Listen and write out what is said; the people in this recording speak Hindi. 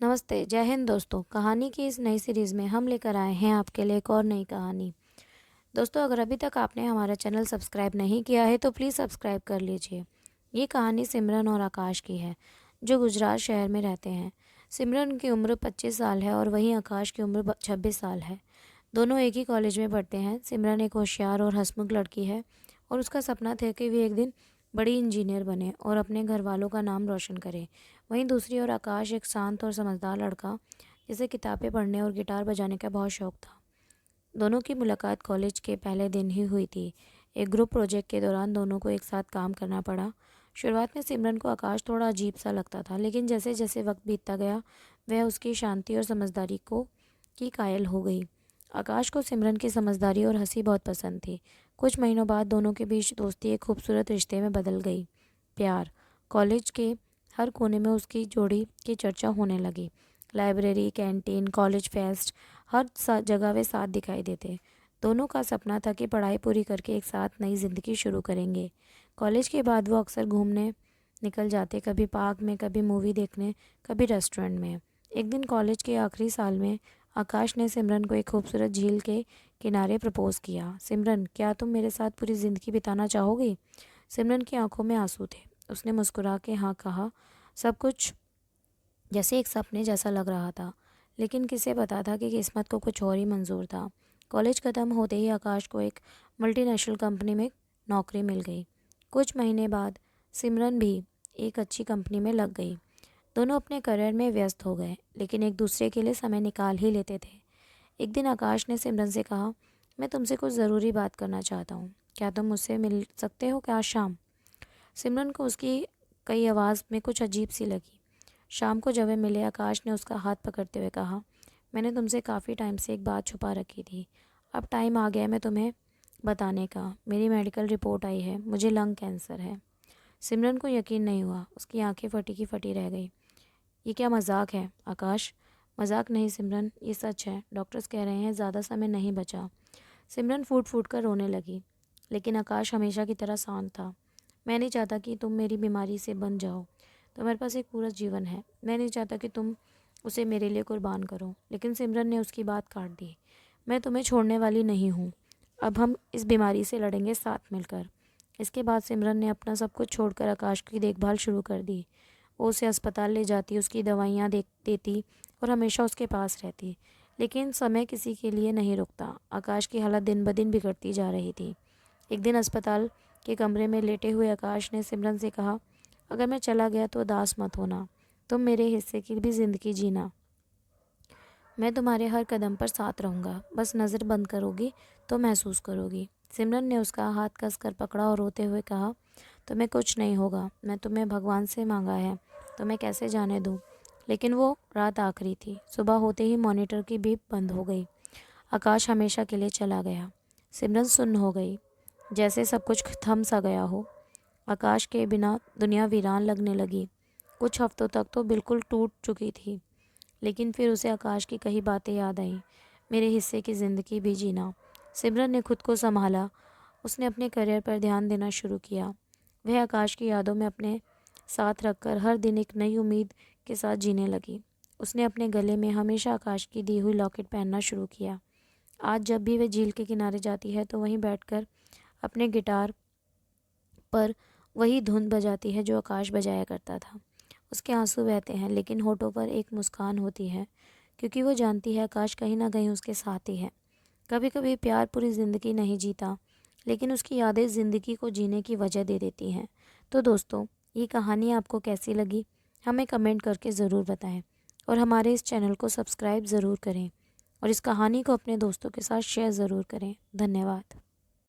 नमस्ते, जय हिंद दोस्तों। कहानी की इस नई सीरीज़ में हम लेकर आए हैं आपके लिए एक और नई कहानी। दोस्तों, अगर अभी तक आपने हमारा चैनल सब्सक्राइब नहीं किया है तो प्लीज़ सब्सक्राइब कर लीजिए। ये कहानी सिमरन और आकाश की है, जो गुजरात शहर में रहते हैं। सिमरन की उम्र 25 साल है और वहीं आकाश की उम्र 26 साल है। दोनों एक ही कॉलेज में पढ़ते हैं। सिमरन एक होशियार और हंसमुख लड़की है और उसका सपना था कि वे एक दिन बड़ी इंजीनियर बने और अपने घर वालों का नाम रोशन करे। वहीं दूसरी ओर आकाश एक शांत और समझदार लड़का, जिसे किताबें पढ़ने और गिटार बजाने का बहुत शौक था। दोनों की मुलाकात कॉलेज के पहले दिन ही हुई थी। एक ग्रुप प्रोजेक्ट के दौरान दोनों को एक साथ काम करना पड़ा। शुरुआत में सिमरन को आकाश थोड़ा अजीब सा लगता था, लेकिन जैसे जैसे वक्त बीतता गया वह उसकी शांति और समझदारी को की कायल हो गई। आकाश को सिमरन की समझदारी और हंसी बहुत पसंद थी। कुछ महीनों बाद दोनों के बीच दोस्ती एक खूबसूरत रिश्ते में बदल गई। प्यार। कॉलेज के हर कोने में उसकी जोड़ी की चर्चा होने लगी। लाइब्रेरी, कैंटीन, कॉलेज फेस्ट, हर जगह वे साथ दिखाई देते। दोनों का सपना था कि पढ़ाई पूरी करके एक साथ नई ज़िंदगी शुरू करेंगे। कॉलेज के बाद वो अक्सर घूमने निकल जाते, कभी पार्क में, कभी मूवी देखने, कभी रेस्टोरेंट में। एक दिन कॉलेज के आखिरी साल में आकाश ने सिमरन को एक खूबसूरत झील के किनारे प्रपोज किया। सिमरन, क्या तुम मेरे साथ पूरी ज़िंदगी बिताना चाहोगी? सिमरन की आंखों में आंसू थे। उसने मुस्कुरा के हाँ कहा। सब कुछ जैसे एक सपने जैसा लग रहा था, लेकिन किसे पता था कि किस्मत को कुछ और ही मंजूर था। कॉलेज ख़त्म होते ही आकाश को एक मल्टीनेशनल कंपनी में नौकरी मिल गई। कुछ महीने बाद सिमरन भी एक अच्छी कंपनी में लग गई। दोनों अपने करियर में व्यस्त हो गए, लेकिन एक दूसरे के लिए समय निकाल ही लेते थे। एक दिन आकाश ने सिमरन से कहा, मैं तुमसे कुछ ज़रूरी बात करना चाहता हूँ। क्या तुम मुझसे मिल सकते हो क्या आज शाम? सिमरन को उसकी कई आवाज़ में कुछ अजीब सी लगी। शाम को जब वे मिले, आकाश ने उसका हाथ पकड़ते हुए कहा, मैंने तुमसे काफ़ी टाइम से एक बात छुपा रखी थी। अब टाइम आ गया है मैं तुम्हें बताने का। मेरी मेडिकल रिपोर्ट आई है, मुझे लंग कैंसर है। सिमरन को यकीन नहीं हुआ। उसकी आंखें फटी की फटी रह गई। ये क्या मजाक है आकाश? मजाक नहीं सिमरन, ये सच है। डॉक्टर्स कह रहे हैं ज़्यादा समय नहीं बचा। सिमरन फूट फूट कर रोने लगी, लेकिन आकाश हमेशा की तरह शांत था। मैं नहीं चाहता कि तुम मेरी बीमारी से बन जाओ। तुम्हारे पास एक पूरा जीवन है। मैं नहीं चाहता कि तुम उसे मेरे लिए कुर्बान करो। लेकिन सिमरन ने उसकी बात काट दी। मैं तुम्हें छोड़ने वाली नहीं हूँ। अब हम इस बीमारी से लड़ेंगे साथ मिलकर। इसके बाद सिमरन ने अपना सब कुछ छोड़कर आकाश की देखभाल शुरू कर दी। वो उसे अस्पताल ले जाती, उसकी दवाइयाँ देती और हमेशा उसके पास रहती। लेकिन समय किसी के लिए नहीं रुकता। आकाश की हालत दिन ब दिन बिगड़ती जा रही थी। एक दिन अस्पताल के कमरे में लेटे हुए आकाश ने सिमरन से कहा, अगर मैं चला गया तो उदास मत होना। तुम मेरे हिस्से की भी ज़िंदगी जीना। मैं तुम्हारे हर कदम पर साथ रहूँगा। बस नज़र बंद करोगी तो महसूस करोगी। सिमरन ने उसका हाथ कसकर पकड़ा और रोते हुए कहा, तुम्हें कुछ नहीं होगा। मैं तुम्हें भगवान से मांगा है, तो मैं कैसे जाने दूँ? लेकिन वो रात आखिरी थी। सुबह होते ही मॉनिटर की बीप बंद हो गई। आकाश हमेशा के लिए चला गया। सिमरन सुन्न हो गई, जैसे सब कुछ थम सा गया हो। आकाश के बिना दुनिया वीरान लगने लगी। कुछ हफ्तों तक तो बिल्कुल टूट चुकी थी, लेकिन फिर उसे आकाश की कही बातें याद आईं। मेरे हिस्से की ज़िंदगी भी जीना। सिमरन ने खुद को संभाला। उसने अपने करियर पर ध्यान देना शुरू किया। वह आकाश की यादों में अपने साथ रखकर हर दिन एक नई उम्मीद के साथ जीने लगी। उसने अपने गले में हमेशा आकाश की दी हुई लॉकेट पहनना शुरू किया। आज जब भी वह झील के किनारे जाती है तो वहीं बैठकर अपने गिटार पर वही धुन बजाती है जो आकाश बजाया करता था। उसके आंसू बहते हैं, लेकिन होठों पर एक मुस्कान होती है, क्योंकि वो जानती है आकाश कहीं ना कहीं उसके साथ ही है। कभी कभी प्यार पूरी ज़िंदगी नहीं जीता, लेकिन उसकी यादें ज़िंदगी को जीने की वजह दे देती हैं। तो दोस्तों, ये कहानी आपको कैसी लगी हमें कमेंट करके ज़रूर बताएं, और हमारे इस चैनल को सब्सक्राइब ज़रूर करें और इस कहानी को अपने दोस्तों के साथ शेयर ज़रूर करें। धन्यवाद।